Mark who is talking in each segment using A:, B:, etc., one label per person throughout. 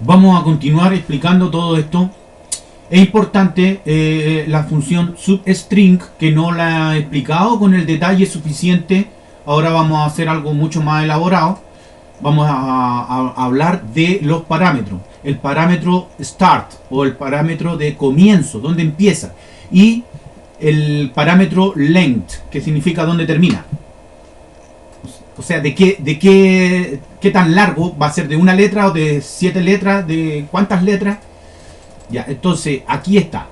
A: Vamos a continuar explicando todo esto. Es importante la función substring, que no la he explicado con el detalle suficiente. Ahora vamos a hacer algo mucho más elaborado. Vamos a hablar de los parámetros. El parámetro start o el parámetro de comienzo, donde empieza. Y el parámetro length, que significa dónde termina. O sea, de qué tan largo va a ser, de una letra o de 7 letras, de cuántas letras. Ya, entonces aquí está.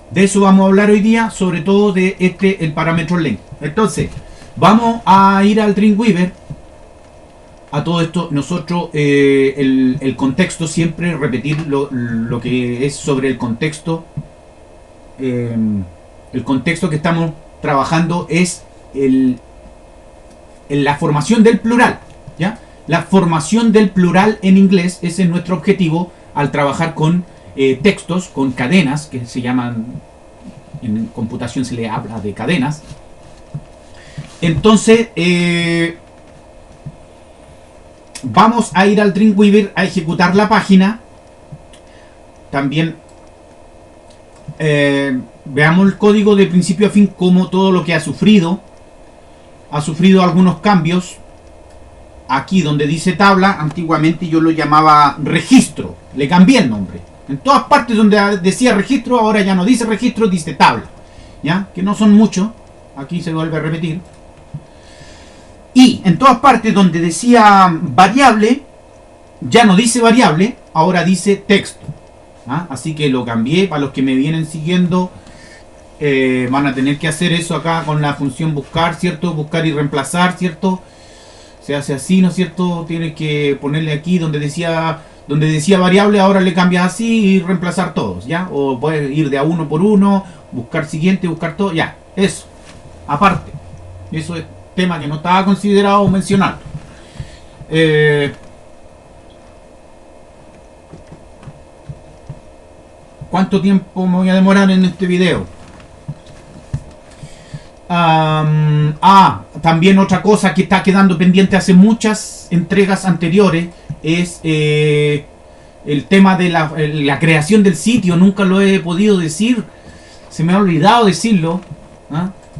A: De eso vamos a hablar hoy día, sobre todo de el parámetro length. Entonces, vamos a ir al Dreamweaver. A todo esto, nosotros, el contexto, siempre repetir lo que es sobre el contexto. El contexto que estamos trabajando es en la formación del plural, ¿ya? La formación del plural en inglés, ese es nuestro objetivo al trabajar con textos, con cadenas, que se llaman, en computación se le habla de cadenas. Entonces, vamos a ir al Dreamweaver a ejecutar la página. También veamos el código de principio a fin, como todo lo que ha sufrido. Ha sufrido algunos cambios. Aquí donde dice tabla, antiguamente yo lo llamaba registro. Le cambié el nombre. En todas partes donde decía registro, ahora ya no dice registro, dice tabla. ¿Ya? Que no son muchos. Aquí se vuelve a repetir. Y en todas partes donde decía variable, ya no dice variable, ahora dice texto. ¿Ah? Así que lo cambié. Para los que me vienen siguiendo, van a tener que hacer eso acá con la función buscar, ¿cierto? Buscar y reemplazar, ¿cierto? Se hace así, ¿no es cierto? Tienes que ponerle aquí donde decía variable, ahora le cambias así y reemplazar todos, ¿ya? O puedes ir de a uno por uno, buscar siguiente, buscar todo, ya. Eso, aparte. Eso es tema que no estaba considerado mencionar. ¿Cuánto tiempo me voy a demorar en este video? También otra cosa que está quedando pendiente hace muchas entregas anteriores es el tema de la creación del sitio. Nunca lo he podido decir, se me ha olvidado decirlo.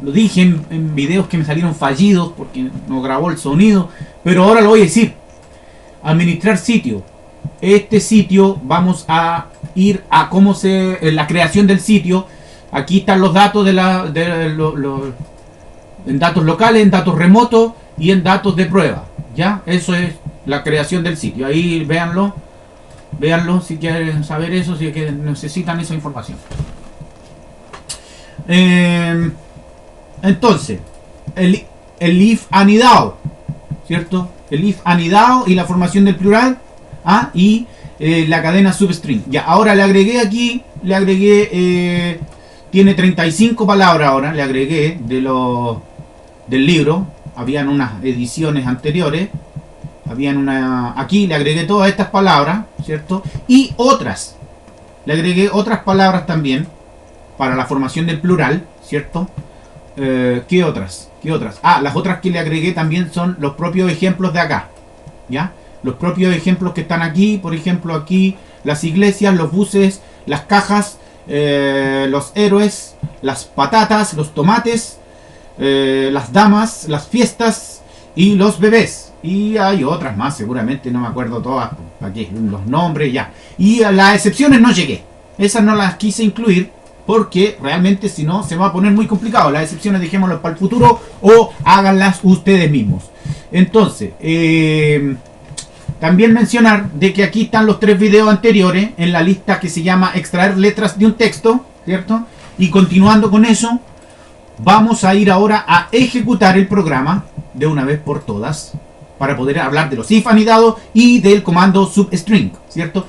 A: Lo dije en videos que me salieron fallidos porque no grabó el sonido, pero ahora lo voy a decir. Administrar sitio. Este sitio, vamos a ir a cómo la creación del sitio. Aquí están los datos en datos locales, en datos remotos y en datos de prueba. ¿Ya? Eso es la creación del sitio. Ahí véanlo. Véanlo si quieren saber eso, si es que necesitan esa información. Entonces, el if anidado, ¿cierto? El if anidado y la formación del plural. Y la cadena substring. Ya, ahora le agregué aquí, tiene 35 palabras ahora, le agregué del libro. Habían unas ediciones anteriores. Aquí le agregué todas estas palabras, ¿cierto? Y otras. Le agregué otras palabras también para la formación del plural, ¿cierto? ¿Qué otras? Las otras que le agregué también son los propios ejemplos de acá, ¿ya? Los propios ejemplos que están aquí, por ejemplo aquí, las iglesias, los buses, las cajas, los héroes, las patatas, los tomates, las damas, las fiestas y los bebés. Y hay otras más, seguramente, no me acuerdo todas, aquí, los nombres, ya. Y a las excepciones no llegué. Esas no las quise incluir porque realmente si no se va a poner muy complicado. Las excepciones dejémoslas para el futuro o háganlas ustedes mismos. Entonces, también mencionar de que aquí están los 3 videos anteriores en la lista que se llama extraer letras de un texto, ¿cierto? Y continuando con eso, vamos a ir ahora a ejecutar el programa de una vez por todas para poder hablar de los if anidados y del comando substring, ¿cierto?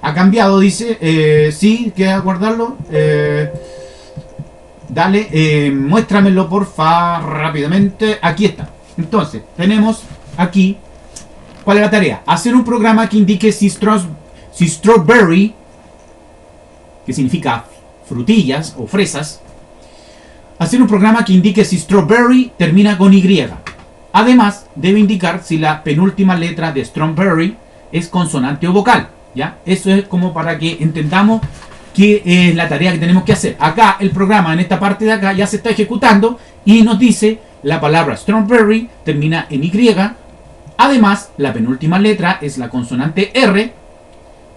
A: Ha cambiado, dice, sí, ¿quieres guardarlo? Dale, muéstramelo porfa rápidamente. Aquí está. Entonces, tenemos aquí, ¿cuál es la tarea? Hacer un programa que indique si strawberry, que significa frutillas o fresas, hacer un programa que indique si strawberry termina con Y. Además, debe indicar si la penúltima letra de Strawberry es consonante o vocal, ¿ya? Eso es como para que entendamos qué es la tarea que tenemos que hacer. Acá el programa, en esta parte de acá, ya se está ejecutando y nos dice la palabra Strawberry termina en Y. Además, la penúltima letra es la consonante R.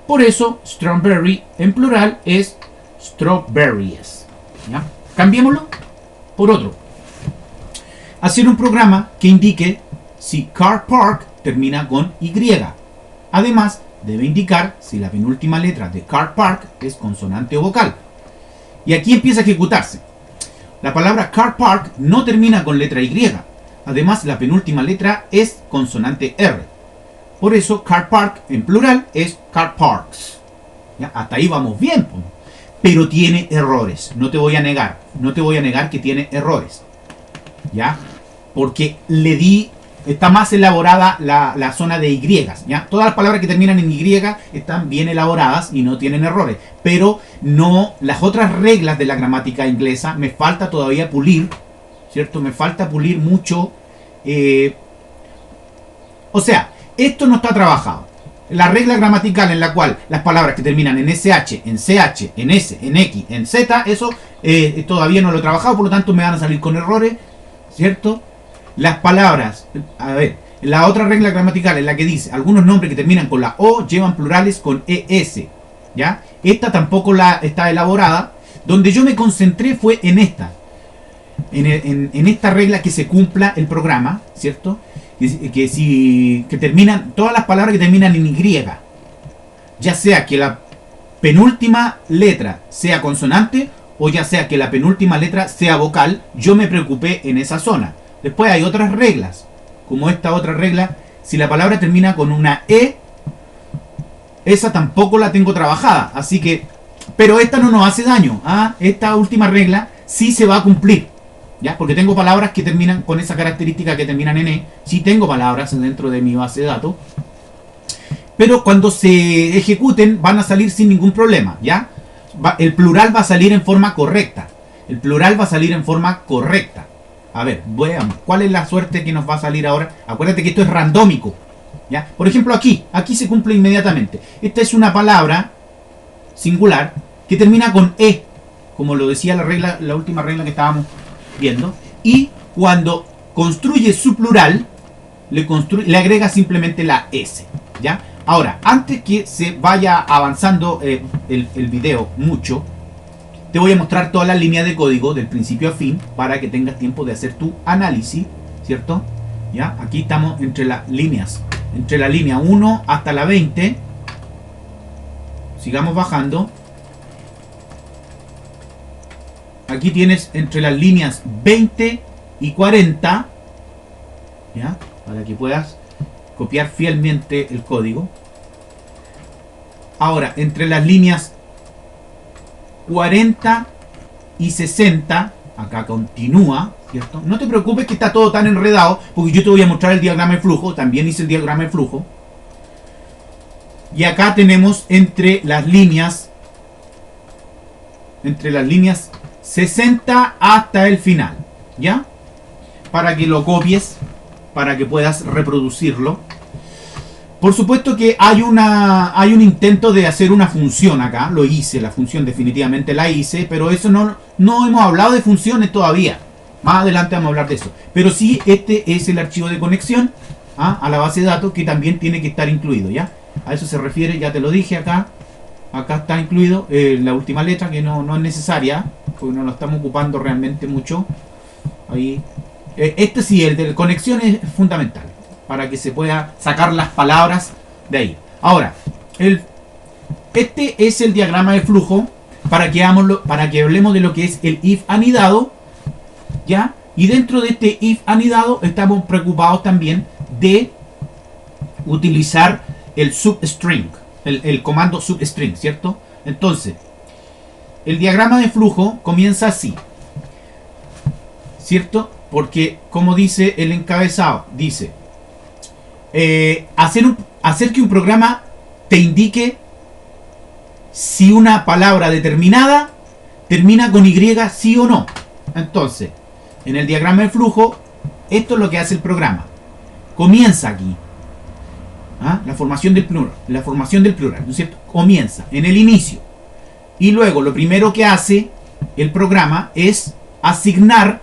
A: Por eso, Strawberry en plural es strawberries, ¿ya? Cambiémoslo por otro. Hacer un programa que indique si car park termina con Y. Además, debe indicar si la penúltima letra de car park es consonante o vocal. Y aquí empieza a ejecutarse. La palabra car park no termina con letra Y. Además, la penúltima letra es consonante R. Por eso, car park en plural es car parks. ¿Ya? Hasta ahí vamos bien. Pero tiene errores. No te voy a negar. No te voy a negar que tiene errores. ¿Ya? Porque está más elaborada la zona de Y, ¿ya? Todas las palabras que terminan en Y están bien elaboradas y no tienen errores. Pero no, las otras reglas de la gramática inglesa me falta todavía pulir, ¿cierto? Me falta pulir mucho. O sea, esto no está trabajado. La regla gramatical en la cual las palabras que terminan en SH, en CH, en S, en X, en Z, eso todavía no lo he trabajado, por lo tanto me van a salir con errores, ¿cierto? Las palabras, a ver, la otra regla gramatical es la que dice algunos nombres que terminan con la O llevan plurales con ES, ¿ya? Esta tampoco está elaborada. Donde yo me concentré fue en esta. En esta regla que se cumpla el programa, ¿cierto? Que terminan, todas las palabras que terminan en Y, ya sea que la penúltima letra sea consonante o ya sea que la penúltima letra sea vocal, yo me preocupé en esa zona. Después hay otras reglas, como esta otra regla, si la palabra termina con una E, esa tampoco la tengo trabajada, así que, pero esta no nos hace daño, ¿ah? Esta última regla sí se va a cumplir, ¿ya? Porque tengo palabras que terminan con esa característica que terminan en E, sí tengo palabras dentro de mi base de datos, pero cuando se ejecuten van a salir sin ningún problema, ¿ya? El plural va a salir en forma correcta, el plural va a salir en forma correcta. A ver, veamos, ¿cuál es la suerte que nos va a salir ahora? Acuérdate que esto es randómico, ¿ya? Por ejemplo, aquí se cumple inmediatamente. Esta es una palabra singular que termina con E, como lo decía la última regla que estábamos viendo. Y cuando construye su plural, le agrega simplemente la S, ¿ya? Ahora, antes que se vaya avanzando el video mucho, te voy a mostrar toda la línea de código del principio a fin para que tengas tiempo de hacer tu análisis, ¿cierto? ¿Ya? Aquí estamos entre las líneas, entre la línea 1 hasta la 20. Sigamos bajando. Aquí tienes entre las líneas 20 y 40, ¿ya? Para que puedas copiar fielmente el código. Ahora, entre las líneas 40 y 60, acá continúa, ¿cierto? No te preocupes que está todo tan enredado, porque yo te voy a mostrar el diagrama de flujo, también hice el diagrama de flujo. Y acá tenemos entre las líneas 60 hasta el final, ¿ya? Para que lo copies, para que puedas reproducirlo. Por supuesto que hay un intento de hacer una función acá. Lo hice, la función definitivamente la hice, pero eso no hemos hablado de funciones todavía. Más adelante vamos a hablar de eso. Pero sí, este es el archivo de conexión a la base de datos que también tiene que estar incluido, ¿ya? A eso se refiere, ya te lo dije acá. Acá está incluido la última letra, que no es necesaria, porque no lo estamos ocupando realmente mucho. Ahí. Este sí, el de conexión es fundamental, para que se pueda sacar las palabras de ahí. Ahora, este es el diagrama de flujo para que hablemos de lo que es el if anidado, ¿ya? Y dentro de este if anidado estamos preocupados también de utilizar el substring, el comando substring, ¿cierto? Entonces, el diagrama de flujo comienza así, ¿cierto? Porque, como dice el encabezado, dice hacer que un programa te indique si una palabra determinada termina con Y, sí o no. Entonces, en el diagrama de flujo, esto es lo que hace el programa. comienza aquí. ¿Ah? La formación del plural, ¿no es cierto? Comienza en el inicio. Y luego lo primero que hace el programa es asignar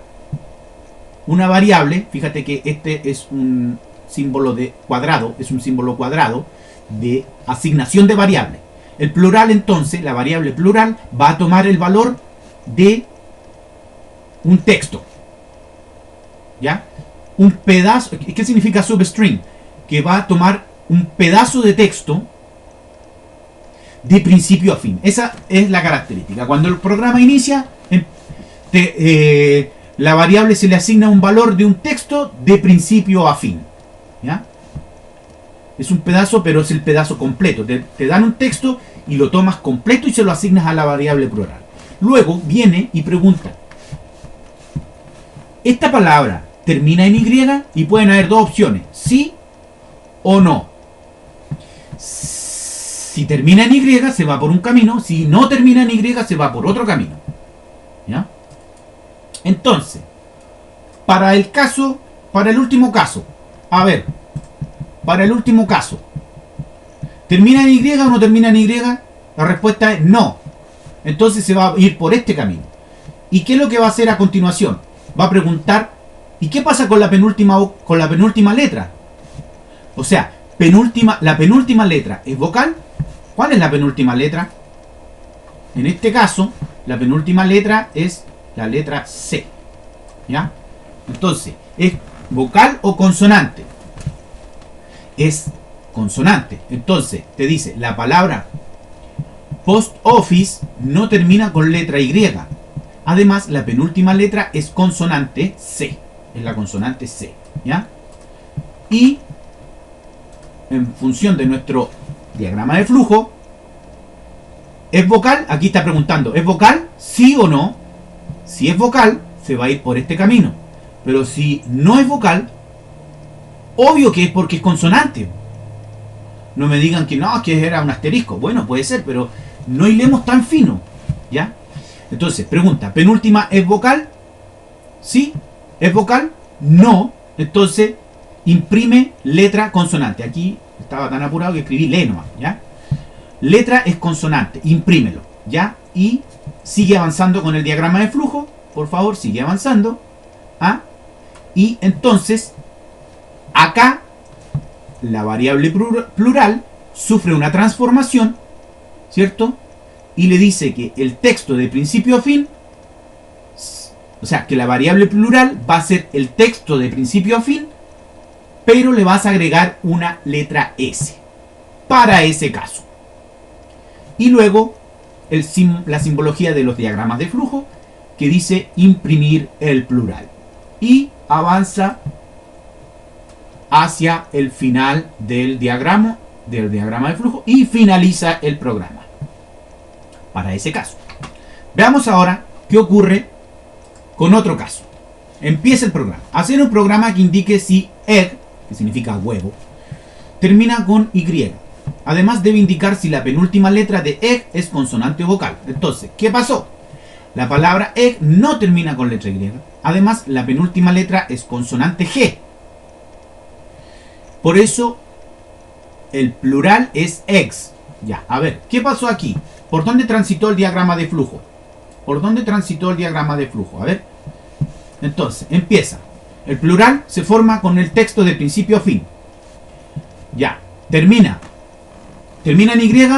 A: una variable. Fíjate que este es un símbolo de cuadrado, es un símbolo cuadrado de asignación de variable. El plural, entonces, la variable plural va a tomar el valor de un texto. ¿Ya? Un pedazo. ¿Qué significa substring? Que va a tomar un pedazo de texto de principio a fin. Esa es la característica. Cuando el programa inicia, la variable se le asigna un valor de un texto de principio a fin. ¿Ya? Es un pedazo, pero es el pedazo completo. Te dan un texto y lo tomas completo y se lo asignas a la variable plural. Luego viene y pregunta: ¿esta palabra termina en Y? Y pueden haber dos opciones: sí o no. Si termina en Y, se va por un camino. Si no termina en Y, se va por otro camino. ¿Ya? Entonces, para el último caso, a ver, para el último caso, ¿termina en Y o no termina en Y? La respuesta es no. Entonces se va a ir por este camino. ¿Y qué es lo que va a hacer a continuación? Va a preguntar: ¿y qué pasa con la penúltima letra? O sea, la penúltima letra es vocal. ¿Cuál es la penúltima letra? En este caso, la penúltima letra es la letra C. ¿Ya? Entonces, ¿es vocal o consonante? Es consonante. Entonces, te dice, la palabra post office no termina con letra Y. Además, la penúltima letra es consonante C. Es la consonante C. ¿Ya? Y en función de nuestro diagrama de flujo, ¿es vocal? Aquí está preguntando: ¿es vocal? ¿Sí o no? Si es vocal, se va a ir por este camino. Pero si no es vocal, obvio que es porque es consonante. No me digan que no, que era un asterisco. Bueno, puede ser, pero no hilemos tan fino. ¿Ya? Entonces, pregunta: ¿penúltima es vocal? ¿Sí? ¿Es vocal? No. Entonces, imprime letra consonante. Aquí estaba tan apurado que escribí le nomás, ¿ya? Letra es consonante, imprímelo, ¿ya? Y sigue avanzando con el diagrama de flujo, por favor, sigue avanzando. ¿Ah? Y entonces, acá, la variable plural sufre una transformación, ¿cierto? Y le dice que el texto de principio a fin, o sea, que la variable plural va a ser el texto de principio a fin, pero le vas a agregar una letra S para ese caso. Y luego la simbología de los diagramas de flujo, que dice imprimir el plural. Y avanza hacia el final del diagrama de flujo y finaliza el programa para ese caso. Veamos ahora qué ocurre con otro caso. Empieza el programa. Hacer un programa que indique si egg, que significa huevo, termina con Y. Además debe indicar si la penúltima letra de egg es consonante o vocal. Entonces, ¿qué pasó? La palabra egg no termina con letra Y. Además, la penúltima letra es consonante G. Por eso, el plural es eggs. Ya, a ver, ¿qué pasó aquí? ¿Por dónde transitó el diagrama de flujo? ¿Por dónde transitó el diagrama de flujo? A ver. Entonces, empieza. El plural se forma con el texto de principio a fin. Ya. Termina. ¿Termina en Y?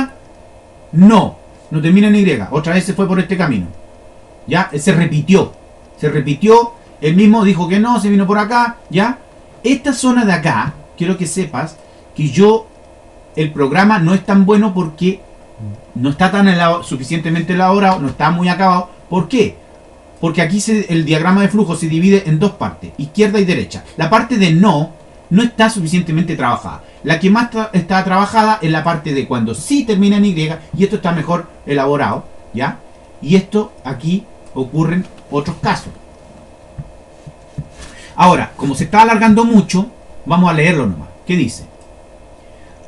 A: No. No termina en Y. Otra vez se fue por este camino. Ya. Se repitió. Se repitió. Él mismo dijo que no. Se vino por acá. Ya. Esta zona de acá, quiero que sepas que el programa no es tan bueno porque no está tan suficientemente elaborado. No está muy acabado. ¿Por qué? Porque aquí el diagrama de flujo se divide en dos partes, izquierda y derecha. La parte de no está suficientemente trabajada. La que más está trabajada es la parte de cuando sí termina en Y, y esto está mejor elaborado, ¿ya? Y esto aquí ocurren otros casos. Ahora, como se está alargando mucho, vamos a leerlo nomás. ¿Qué dice?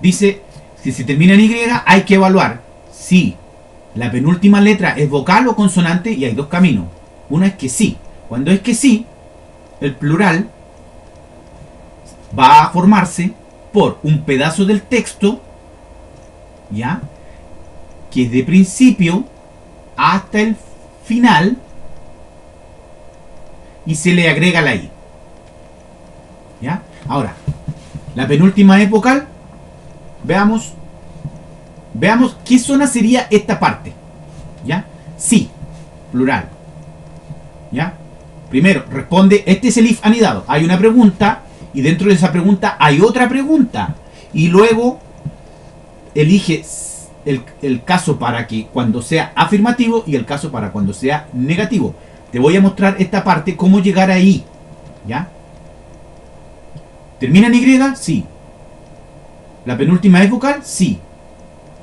A: Dice, si se termina en Y, hay que evaluar si la penúltima letra es vocal o consonante, y hay dos caminos. Uno es que sí. Cuando es que sí, el plural va a formarse por un pedazo del texto, ¿ya? Que es de principio hasta el final y se le agrega la i, ¿ya? Ahora, la penúltima es vocal. Veamos qué zona sería esta parte, ¿ya? Sí, plural, ¿ya? Primero, responde, este es el if anidado. Hay una pregunta y dentro de esa pregunta hay otra pregunta. Y luego elige el caso para que cuando sea afirmativo y el caso para cuando sea negativo. Te voy a mostrar esta parte, cómo llegar ahí, ¿ya? ¿Termina en Y? Sí. ¿La penúltima es vocal? Sí.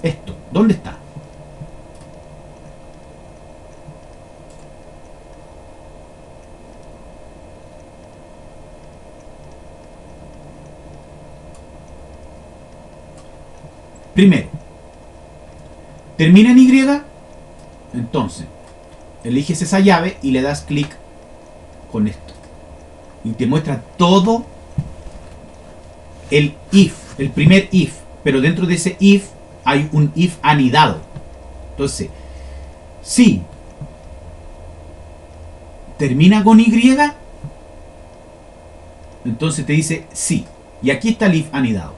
A: Esto, ¿dónde está? Primero, termina en Y, entonces eliges esa llave y le das clic con esto. Y te muestra todo el if, el primer if, pero dentro de ese if hay un if anidado. Entonces, si termina con Y, entonces te dice sí. Y aquí está el if anidado.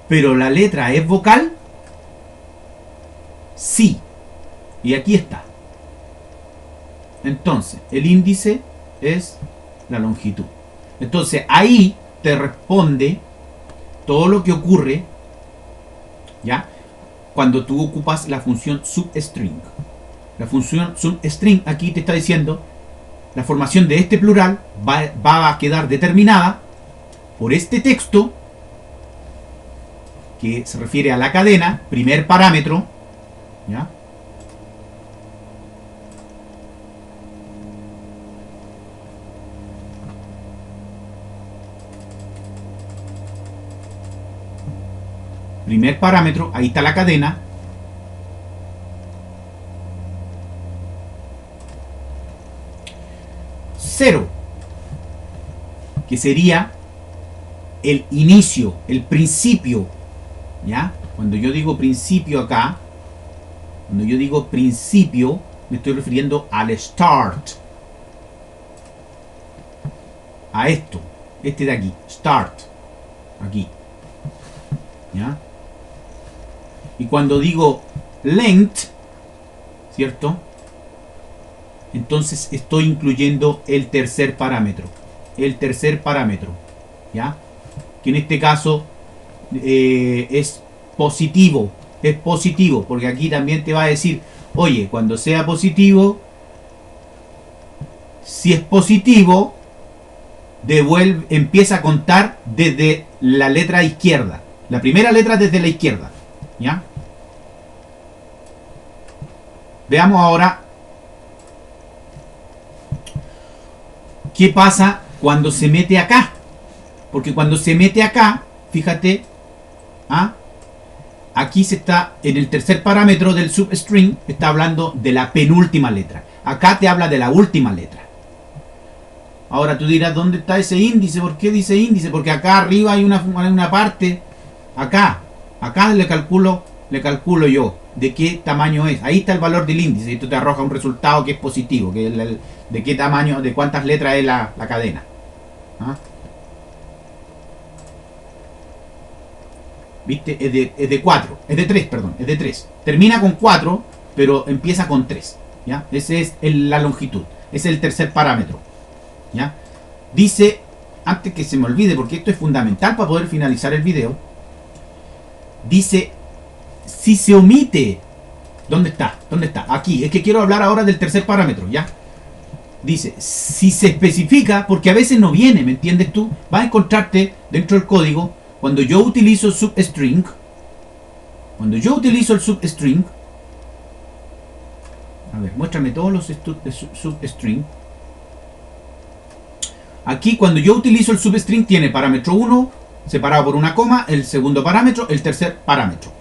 A: Pero la letra es vocal, sí. Y aquí está. Entonces, el índice es la longitud. Entonces, ahí te responde todo lo que ocurre, ¿ya? Cuando tú ocupas la función substring. La función substring aquí te está diciendo la formación de este plural va a quedar determinada por este texto que se refiere a la cadena, primer parámetro, ¿ya? Primer parámetro, ahí está la cadena. Cero, que sería el inicio, el principio, ¿ya? Cuando yo digo principio acá, cuando yo digo principio, me estoy refiriendo al start. A esto, este de aquí, start, aquí, ¿ya? Y cuando digo length, ¿cierto? Entonces estoy incluyendo el tercer parámetro. El tercer parámetro, ¿ya? Que en este caso es positivo. Es positivo, porque aquí también te va a decir, oye, cuando sea positivo, si es positivo, empieza a contar desde la letra izquierda. La primera letra desde la izquierda, ¿ya? Veamos ahora qué pasa cuando se mete acá. Porque cuando se mete acá, fíjate, ¿ah? Aquí se está, en el tercer parámetro del substring, está hablando de la penúltima letra. Acá te habla de la última letra. Ahora tú dirás, ¿dónde está ese índice? ¿Por qué dice índice? Porque acá arriba hay una parte, acá le calculo yo de qué tamaño es. Ahí está el valor del índice y esto te arroja un resultado que es positivo, que es de qué tamaño, de cuántas letras es la cadena. ¿Ah? ¿Viste? Es de 4, es de 3, perdón, es de 3. Termina con 4, pero empieza con 3. ¿Ya? Ese es la longitud. Ese es el tercer parámetro. ¿Ya? Dice, antes que se me olvide, porque esto es fundamental para poder finalizar el video. Dice, si se omite, ¿dónde está? ¿Dónde está? Aquí, es que quiero hablar ahora del tercer parámetro, ¿ya? Dice, si se especifica, porque a veces no viene, ¿me entiendes tú? Vas a encontrarte dentro del código, cuando yo utilizo substring, a ver, muéstrame todos los substring. Aquí cuando yo utilizo el substring tiene parámetro 1 separado por una coma, el segundo parámetro, el tercer parámetro.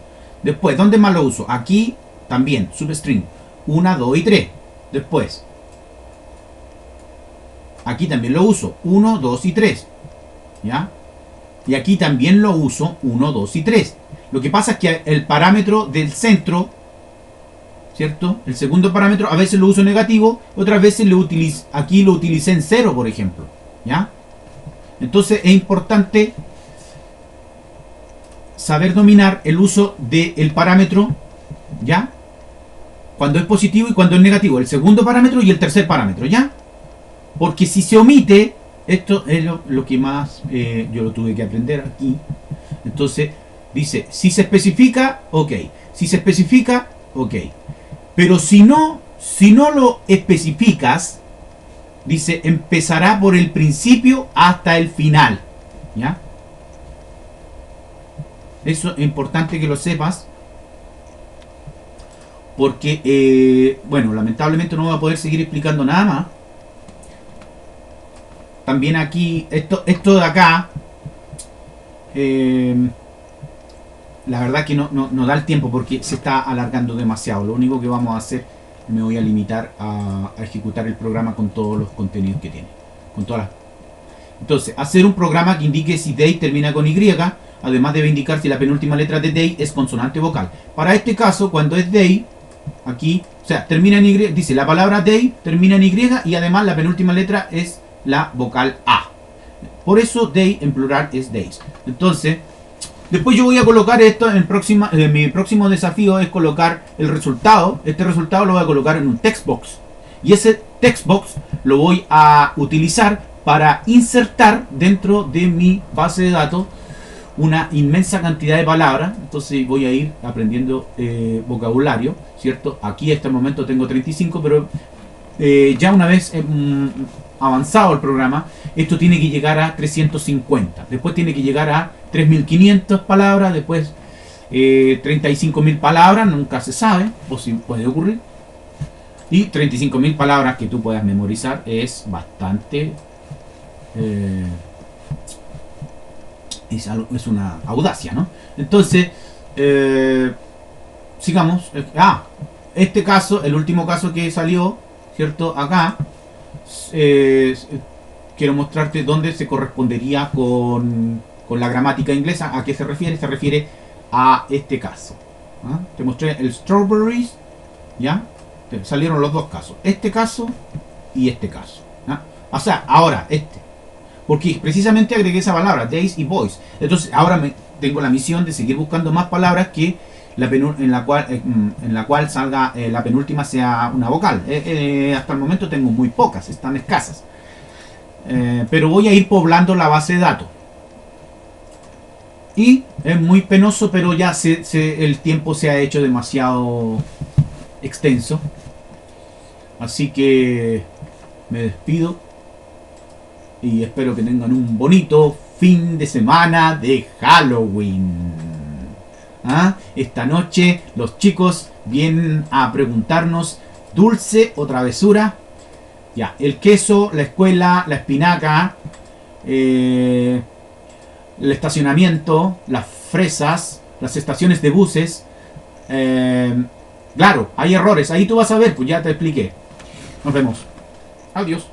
A: Después, ¿dónde más lo uso? Aquí también, substring 1, 2 y 3. Después, aquí también lo uso, 1, 2 y 3. ¿ya? Y aquí también lo uso 1, 2 y 3. Lo que pasa es que el parámetro del centro, ¿cierto? El segundo parámetro a veces lo uso negativo, otras veces aquí lo utilicé en 0, por ejemplo, ¿ya? Entonces es importante saber dominar el uso del parámetro, ¿ya? Cuando es positivo y cuando es negativo, el segundo parámetro y el tercer parámetro, ¿ya? Porque si se omite, esto es lo que más yo lo tuve que aprender aquí. Entonces dice, si se especifica, ok. Si se especifica, ok. Pero si no lo especificas, dice, empezará por el principio hasta el final, ¿ya? Eso es importante que lo sepas. Porque, bueno, lamentablemente no voy a poder seguir explicando nada más. También aquí, esto de acá, la verdad que no da el tiempo porque se está alargando demasiado. Lo único que vamos a hacer, me voy a limitar a ejecutar el programa con todos los contenidos que tiene. Entonces, hacer un programa que indique si day termina con Y, además debe indicar si la penúltima letra de day es consonante o vocal. Para este caso, cuando es day, aquí, o sea, termina en Y, dice la palabra day termina en Y y además la penúltima letra es la vocal A. Por eso day en plural es days. Entonces, después yo voy a colocar esto en mi próximo desafío es colocar el resultado. Este resultado lo voy a colocar en un text box. Y ese text box lo voy a utilizar para insertar dentro de mi base de datos una inmensa cantidad de palabras. Entonces voy a ir aprendiendo vocabulario, ¿cierto? Aquí hasta el momento tengo 35, pero ya una vez avanzado el programa, esto tiene que llegar a 350. Después tiene que llegar a 3500 palabras, después 35.000 palabras, nunca se sabe, o si puede ocurrir. Y 35.000 palabras que tú puedas memorizar es bastante... es una audacia, ¿no? Entonces, sigamos. Este caso, el último caso que salió, ¿cierto? Acá, quiero mostrarte dónde se correspondería con la gramática inglesa. ¿A qué se refiere? Se refiere a este caso. ¿Ah? Te mostré el strawberries, ¿ya? Te salieron los dos casos. Este caso y este caso. ¿Ah? O sea, ahora, porque precisamente agregué esa palabra, days y boys. Entonces ahora tengo la misión de seguir buscando más palabras que en la cual salga la penúltima sea una vocal. Hasta el momento tengo muy pocas, están escasas. Pero voy a ir poblando la base de datos. Y es muy penoso, pero ya el tiempo se ha hecho demasiado extenso. Así que me despido. Y espero que tengan un bonito fin de semana de Halloween. Esta noche los chicos vienen a preguntarnos dulce o travesura. Ya, el queso, la escuela, la espinaca, el estacionamiento, las fresas, las estaciones de buses. Claro, hay errores. Ahí tú vas a ver, pues ya te expliqué. Nos vemos. Adiós.